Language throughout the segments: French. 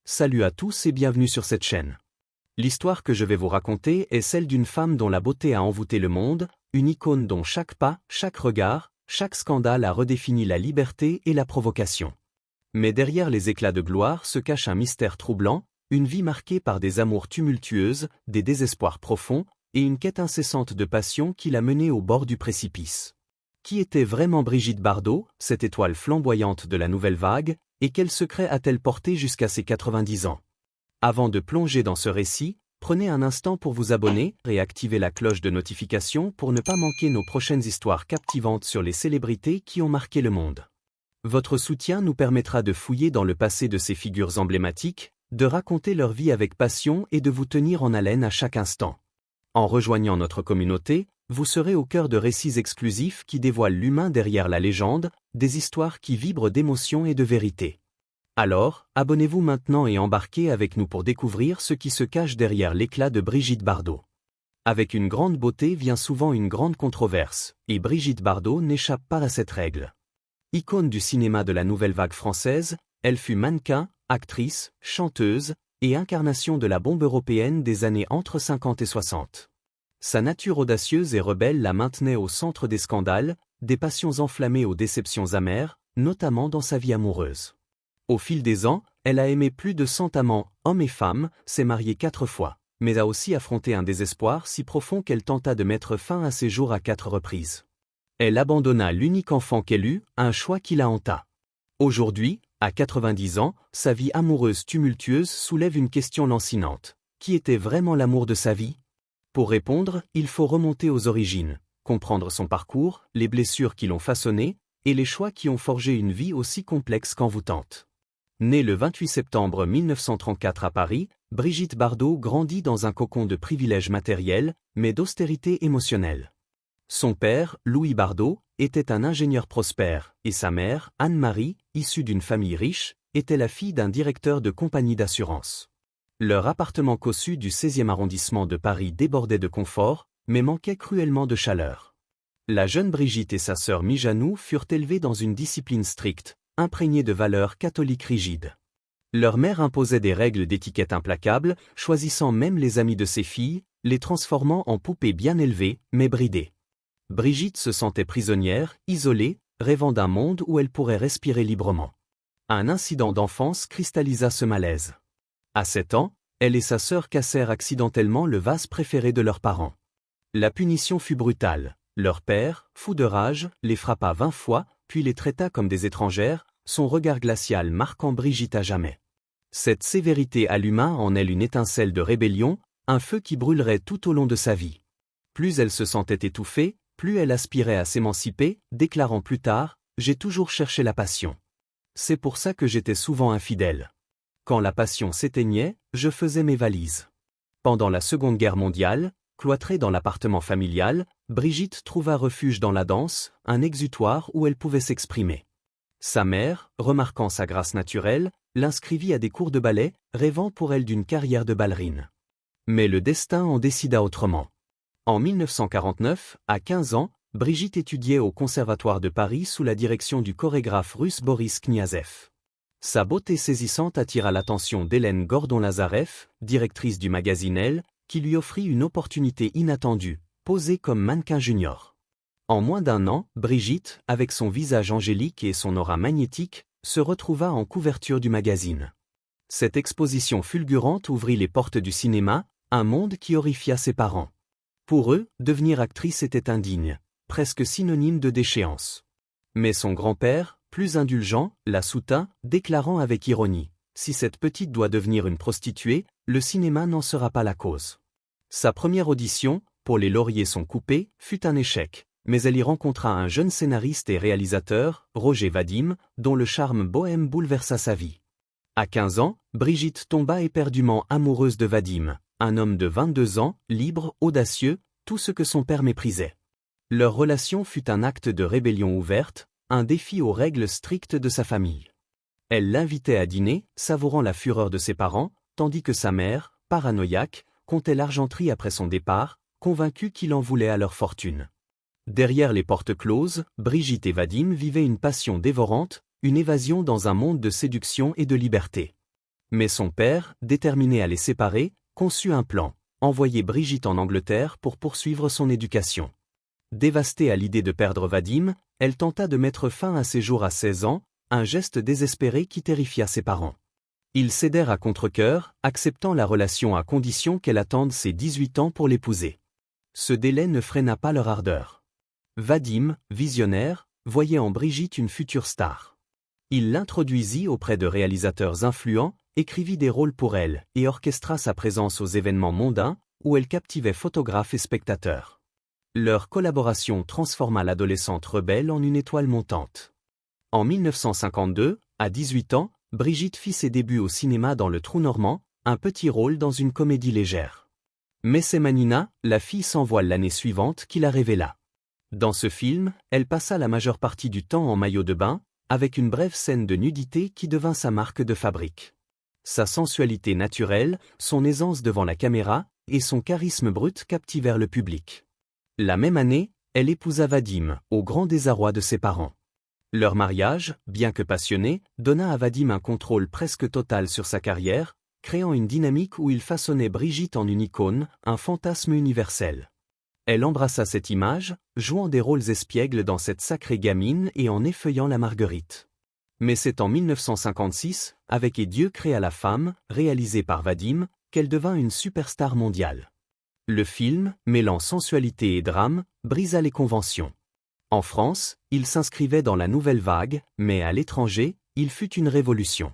Salut à tous et bienvenue sur cette chaîne. L'histoire que je vais vous raconter est celle d'une femme dont la beauté a envoûté le monde, une icône dont chaque pas, chaque regard, chaque scandale a redéfini la liberté et la provocation. Mais derrière les éclats de gloire se cache un mystère troublant, une vie marquée par des amours tumultueuses, des désespoirs profonds, et une quête incessante de passion qui l'a menée au bord du précipice. Qui était vraiment Brigitte Bardot, cette étoile flamboyante de la nouvelle vague, et quel secret a-t-elle porté jusqu'à ses 90 ans? Avant de plonger dans ce récit, prenez un instant pour vous abonner et activer la cloche de notification pour ne pas manquer nos prochaines histoires captivantes sur les célébrités qui ont marqué le monde. Votre soutien nous permettra de fouiller dans le passé de ces figures emblématiques, de raconter leur vie avec passion et de vous tenir en haleine à chaque instant. En rejoignant notre communauté, vous serez au cœur de récits exclusifs qui dévoilent l'humain derrière la légende, des histoires qui vibrent d'émotion et de vérité. Alors, abonnez-vous maintenant et embarquez avec nous pour découvrir ce qui se cache derrière l'éclat de Brigitte Bardot. Avec une grande beauté vient souvent une grande controverse, et Brigitte Bardot n'échappe pas à cette règle. Icône du cinéma de la nouvelle vague française, elle fut mannequin, actrice, chanteuse, et incarnation de la bombe européenne des années entre 50 et 60. Sa nature audacieuse et rebelle la maintenait au centre des scandales, des passions enflammées aux déceptions amères, notamment dans sa vie amoureuse. Au fil des ans, elle a aimé plus de 100 amants, hommes et femmes, s'est mariée 4 fois, mais a aussi affronté un désespoir si profond qu'elle tenta de mettre fin à ses jours à 4 reprises. Elle abandonna l'unique enfant qu'elle eut, un choix qui la hanta. Aujourd'hui, à 90 ans, sa vie amoureuse tumultueuse soulève une question lancinante. Qui était vraiment l'amour de sa vie? Pour répondre, il faut remonter aux origines, comprendre son parcours, les blessures qui l'ont façonné, et les choix qui ont forgé une vie aussi complexe qu'envoûtante. Née le 28 septembre 1934 à Paris, Brigitte Bardot grandit dans un cocon de privilèges matériels, mais d'austérité émotionnelle. Son père, Louis Bardot, était un ingénieur prospère, et sa mère, Anne-Marie, issue d'une famille riche, était la fille d'un directeur de compagnie d'assurance. Leur appartement cossu du 16e arrondissement de Paris débordait de confort, mais manquait cruellement de chaleur. La jeune Brigitte et sa sœur Mijanou furent élevées dans une discipline stricte, imprégnée de valeurs catholiques rigides. Leur mère imposait des règles d'étiquette implacables, choisissant même les amis de ses filles, les transformant en poupées bien élevées, mais bridées. Brigitte se sentait prisonnière, isolée, rêvant d'un monde où elle pourrait respirer librement. Un incident d'enfance cristallisa ce malaise. À 7 ans, elle et sa sœur cassèrent accidentellement le vase préféré de leurs parents. La punition fut brutale. Leur père, fou de rage, les frappa 20 fois, puis les traita comme des étrangères, son regard glacial marquant Brigitte à jamais. Cette sévérité alluma en elle une étincelle de rébellion, un feu qui brûlerait tout au long de sa vie. Plus elle se sentait étouffée, plus elle aspirait à s'émanciper, déclarant plus tard « J'ai toujours cherché la passion. C'est pour ça que j'étais souvent infidèle. Quand la passion s'éteignait, je faisais mes valises. » Pendant la Seconde Guerre mondiale, cloîtrée dans l'appartement familial, Brigitte trouva refuge dans la danse, un exutoire où elle pouvait s'exprimer. Sa mère, remarquant sa grâce naturelle, l'inscrivit à des cours de ballet, rêvant pour elle d'une carrière de ballerine. Mais le destin en décida autrement. En 1949, à 15 ans, Brigitte étudiait au Conservatoire de Paris sous la direction du chorégraphe russe Boris Kniazev. Sa beauté saisissante attira l'attention d'Hélène Gordon-Lazareff, directrice du magazine Elle, qui lui offrit une opportunité inattendue, posée comme mannequin junior. En moins d'1 an, Brigitte, avec son visage angélique et son aura magnétique, se retrouva en couverture du magazine. Cette exposition fulgurante ouvrit les portes du cinéma, un monde qui horrifia ses parents. Pour eux, devenir actrice était indigne, presque synonyme de déchéance. Mais son grand-père, plus indulgent, la soutint, déclarant avec ironie « Si cette petite doit devenir une prostituée, le cinéma n'en sera pas la cause. » Sa première audition, pour Les lauriers sont coupés, fut un échec, mais elle y rencontra un jeune scénariste et réalisateur, Roger Vadim, dont le charme bohème bouleversa sa vie. À 15 ans, Brigitte tomba éperdument amoureuse de Vadim, un homme de 22 ans, libre, audacieux, tout ce que son père méprisait. Leur relation fut un acte de rébellion ouverte, un défi aux règles strictes de sa famille. Elle l'invitait à dîner, savourant la fureur de ses parents, tandis que sa mère, paranoïaque, comptait l'argenterie après son départ, convaincue qu'il en voulait à leur fortune. Derrière les portes closes, Brigitte et Vadim vivaient une passion dévorante, une évasion dans un monde de séduction et de liberté. Mais son père, déterminé à les séparer, conçut un plan, envoyer Brigitte en Angleterre pour poursuivre son éducation. Dévastée à l'idée de perdre Vadim, elle tenta de mettre fin à ses jours à 16 ans, un geste désespéré qui terrifia ses parents. Ils cédèrent à contre-cœur, acceptant la relation à condition qu'elle attende ses 18 ans pour l'épouser. Ce délai ne freina pas leur ardeur. Vadim, visionnaire, voyait en Brigitte une future star. Il l'introduisit auprès de réalisateurs influents, écrivit des rôles pour elle et orchestra sa présence aux événements mondains, où elle captivait photographes et spectateurs. Leur collaboration transforma l'adolescente rebelle en une étoile montante. En 1952, à 18 ans, Brigitte fit ses débuts au cinéma dans Le Trou Normand, un petit rôle dans une comédie légère. Mais c'est Manina, la fille sans voile l'année suivante, qui la révéla. Dans ce film, elle passa la majeure partie du temps en maillot de bain, avec une brève scène de nudité qui devint sa marque de fabrique. Sa sensualité naturelle, son aisance devant la caméra, et son charisme brut captivèrent le public. La même année, elle épousa Vadim, au grand désarroi de ses parents. Leur mariage, bien que passionné, donna à Vadim un contrôle presque total sur sa carrière, créant une dynamique où il façonnait Brigitte en une icône, un fantasme universel. Elle embrassa cette image, jouant des rôles espiègles dans Cette sacrée gamine et en effeuillant la Marguerite. Mais c'est en 1956, avec Et Dieu créa la femme, réalisé par Vadim, qu'elle devint une superstar mondiale. Le film, mêlant sensualité et drame, brisa les conventions. En France, il s'inscrivait dans la nouvelle vague, mais à l'étranger, il fut une révolution.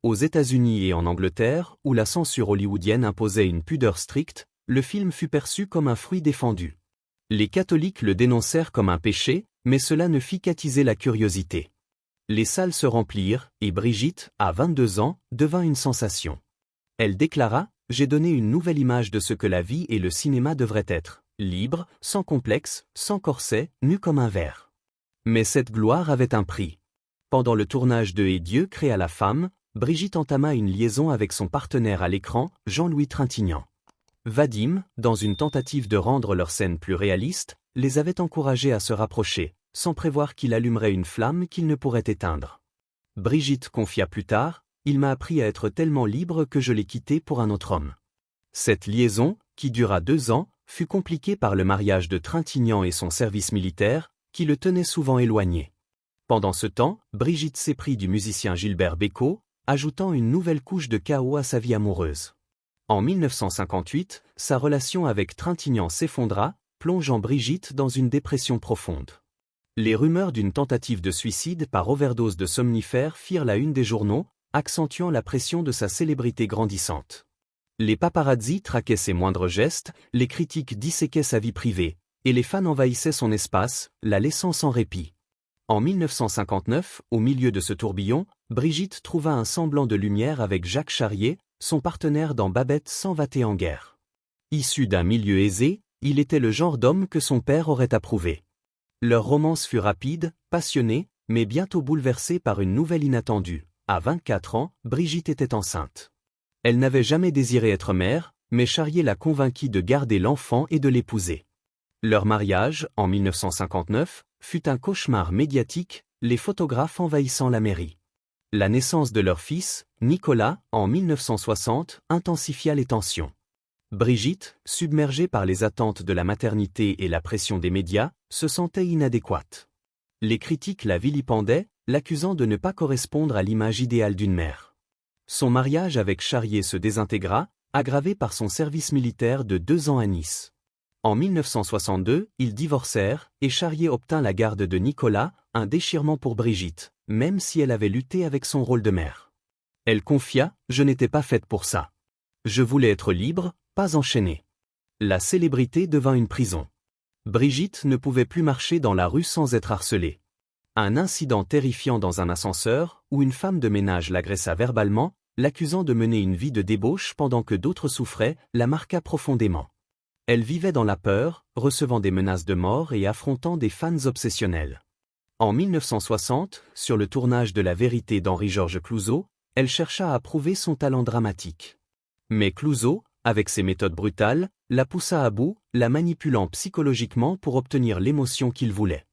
Aux États-Unis et en Angleterre, où la censure hollywoodienne imposait une pudeur stricte, le film fut perçu comme un fruit défendu. Les catholiques le dénoncèrent comme un péché, mais cela ne fit qu'attiser la curiosité. Les salles se remplirent, et Brigitte, à 22 ans, devint une sensation. Elle déclara « J'ai donné une nouvelle image de ce que la vie et le cinéma devraient être, libre, sans complexe, sans corset, nu comme un verre. » Mais cette gloire avait un prix. Pendant le tournage de Et Dieu créa la femme, Brigitte entama une liaison avec son partenaire à l'écran, Jean-Louis Trintignant. Vadim, dans une tentative de rendre leurs scènes plus réalistes, les avait encouragés à se rapprocher, sans prévoir qu'il allumerait une flamme qu'il ne pourrait éteindre. Brigitte confia plus tard, « Il m'a appris à être tellement libre que je l'ai quitté pour un autre homme. » Cette liaison, qui dura 2 ans, fut compliquée par le mariage de Trintignant et son service militaire, qui le tenait souvent éloigné. Pendant ce temps, Brigitte s'éprit du musicien Gilbert Bécaud, ajoutant une nouvelle couche de chaos à sa vie amoureuse. En 1958, sa relation avec Trintignant s'effondra, plongeant Brigitte dans une dépression profonde. Les rumeurs d'une tentative de suicide par overdose de somnifères firent la une des journaux, accentuant la pression de sa célébrité grandissante. Les paparazzi traquaient ses moindres gestes, les critiques disséquaient sa vie privée, et les fans envahissaient son espace, la laissant sans répit. En 1959, au milieu de ce tourbillon, Brigitte trouva un semblant de lumière avec Jacques Charrier, son partenaire dans Babette s'en va-t-elle en guerre. Issu d'un milieu aisé, il était le genre d'homme que son père aurait approuvé. Leur romance fut rapide, passionnée, mais bientôt bouleversée par une nouvelle inattendue. À 24 ans, Brigitte était enceinte. Elle n'avait jamais désiré être mère, mais Charrier la convainquit de garder l'enfant et de l'épouser. Leur mariage, en 1959, fut un cauchemar médiatique, les photographes envahissant la mairie. La naissance de leur fils, Nicolas, en 1960, intensifia les tensions. Brigitte, submergée par les attentes de la maternité et la pression des médias, se sentait inadéquate. Les critiques la vilipendaient, l'accusant de ne pas correspondre à l'image idéale d'une mère. Son mariage avec Charrier se désintégra, aggravé par son service militaire de 2 ans à Nice. En 1962, ils divorcèrent, et Charrier obtint la garde de Nicolas, un déchirement pour Brigitte, même si elle avait lutté avec son rôle de mère. Elle confia « Je n'étais pas faite pour ça. Je voulais être libre, pas enchaînée. » La célébrité devint une prison. Brigitte ne pouvait plus marcher dans la rue sans être harcelée. Un incident terrifiant dans un ascenseur, où une femme de ménage l'agressa verbalement, l'accusant de mener une vie de débauche pendant que d'autres souffraient, la marqua profondément. Elle vivait dans la peur, recevant des menaces de mort et affrontant des fans obsessionnels. En 1960, sur le tournage de La Vérité d'Henri-Georges Clouzot, elle chercha à prouver son talent dramatique. Mais Clouzot, avec ses méthodes brutales, la poussa à bout, la manipulant psychologiquement pour obtenir l'émotion qu'il voulait.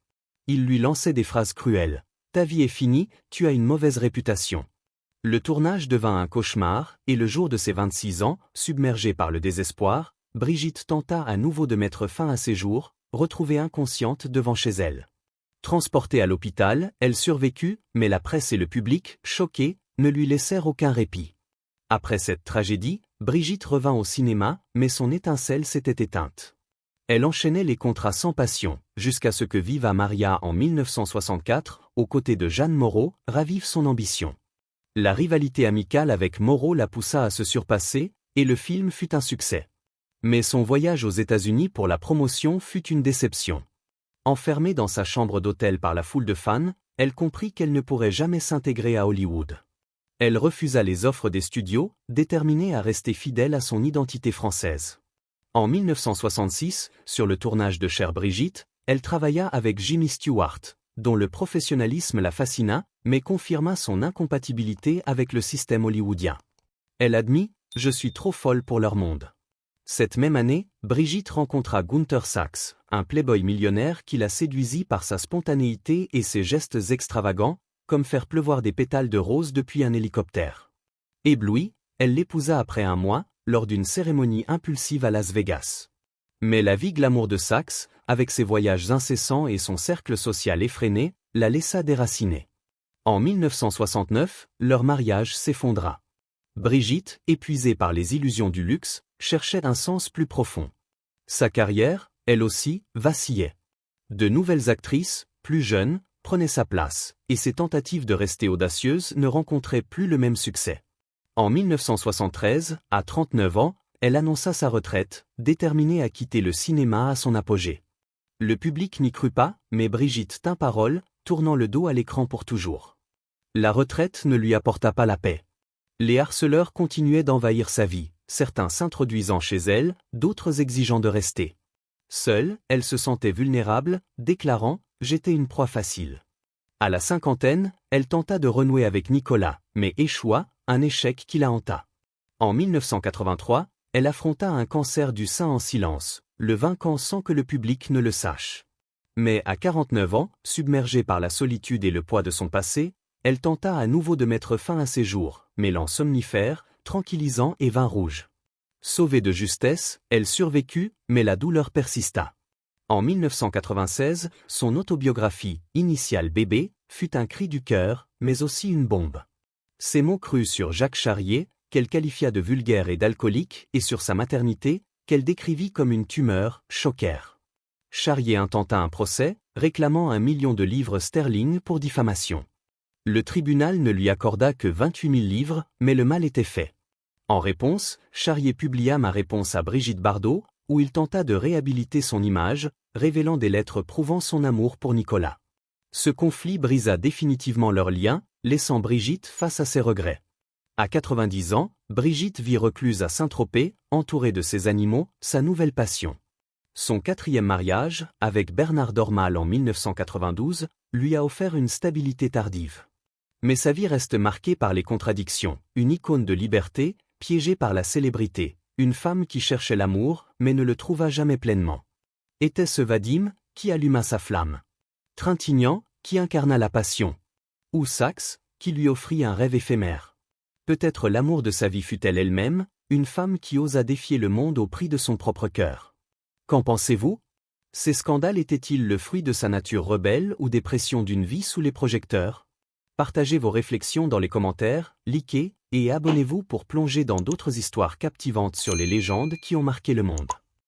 Il lui lançait des phrases cruelles. « Ta vie est finie, tu as une mauvaise réputation. Le tournage devint un cauchemar, et le jour de ses 26 ans, submergée par le désespoir, Brigitte tenta à nouveau de mettre fin à ses jours, retrouvée inconsciente devant chez elle. Transportée à l'hôpital, elle survécut, mais la presse et le public, choqués, ne lui laissèrent aucun répit. Après cette tragédie, Brigitte revint au cinéma, mais son étincelle s'était éteinte. Elle enchaînait les contrats sans passion, jusqu'à ce que Viva Maria en 1964, aux côtés de Jeanne Moreau, ravive son ambition. La rivalité amicale avec Moreau la poussa à se surpasser, et le film fut un succès. Mais son voyage aux États-Unis pour la promotion fut une déception. Enfermée dans sa chambre d'hôtel par la foule de fans, elle comprit qu'elle ne pourrait jamais s'intégrer à Hollywood. Elle refusa les offres des studios, déterminée à rester fidèle à son identité française. En 1966, sur le tournage de Chère Brigitte, elle travailla avec Jimmy Stewart, dont le professionnalisme la fascina, mais confirma son incompatibilité avec le système hollywoodien. Elle admit « Je suis trop folle pour leur monde ». Cette même année, Brigitte rencontra Gunther Sachs, un playboy millionnaire qui la séduisit par sa spontanéité et ses gestes extravagants, comme faire pleuvoir des pétales de rose depuis un hélicoptère. Éblouie, elle l'épousa après un mois, lors d'une cérémonie impulsive à Las Vegas. Mais la vie glamour de Sachs, avec ses voyages incessants et son cercle social effréné, la laissa déraciner. En 1969, leur mariage s'effondra. Brigitte, épuisée par les illusions du luxe, cherchait un sens plus profond. Sa carrière, elle aussi, vacillait. De nouvelles actrices, plus jeunes, prenaient sa place, et ses tentatives de rester audacieuses ne rencontraient plus le même succès. En 1973, à 39 ans, elle annonça sa retraite, déterminée à quitter le cinéma à son apogée. Le public n'y crut pas, mais Brigitte tint parole, tournant le dos à l'écran pour toujours. La retraite ne lui apporta pas la paix. Les harceleurs continuaient d'envahir sa vie, certains s'introduisant chez elle, d'autres exigeant de rester. Seule, elle se sentait vulnérable, déclarant « J'étais une proie facile ». À la cinquantaine, elle tenta de renouer avec Nicolas, mais échoua, un échec qui la hanta. En 1983, elle affronta un cancer du sein en silence, le vainquant sans que le public ne le sache. Mais à 49 ans, submergée par la solitude et le poids de son passé, elle tenta à nouveau de mettre fin à ses jours, mêlant somnifères, tranquillisants et vin rouge. Sauvée de justesse, elle survécut, mais la douleur persista. En 1996, son autobiographie, Initial bébé, fut un cri du cœur, mais aussi une bombe. Ses mots crus sur Jacques Charrier, qu'elle qualifia de vulgaire et d'alcoolique, et sur sa maternité, qu'elle décrivit comme une tumeur, choquèrent. Charrier intenta un procès, réclamant 1 million de livres sterling pour diffamation. Le tribunal ne lui accorda que 28 000 livres, mais le mal était fait. En réponse, Charrier publia Ma réponse à Brigitte Bardot, où il tenta de réhabiliter son image, révélant des lettres prouvant son amour pour Nicolas. Ce conflit brisa définitivement leur lien, laissant Brigitte face à ses regrets. À 90 ans, Brigitte vit recluse à Saint-Tropez, entourée de ses animaux, sa nouvelle passion. Son 4e mariage, avec Bernard Dormal en 1992, lui a offert une stabilité tardive. Mais sa vie reste marquée par les contradictions, une icône de liberté, piégée par la célébrité, une femme qui cherchait l'amour, mais ne le trouva jamais pleinement. Était-ce Vadim, qui alluma sa flamme? Trintignant, qui incarna la passion? Ou Sachs, qui lui offrit un rêve éphémère? Peut-être l'amour de sa vie fut-elle elle-même, une femme qui osa défier le monde au prix de son propre cœur. Qu'en pensez-vous? Ces scandales étaient-ils le fruit de sa nature rebelle ou des pressions d'une vie sous les projecteurs? Partagez vos réflexions dans les commentaires, likez, et abonnez-vous pour plonger dans d'autres histoires captivantes sur les légendes qui ont marqué le monde.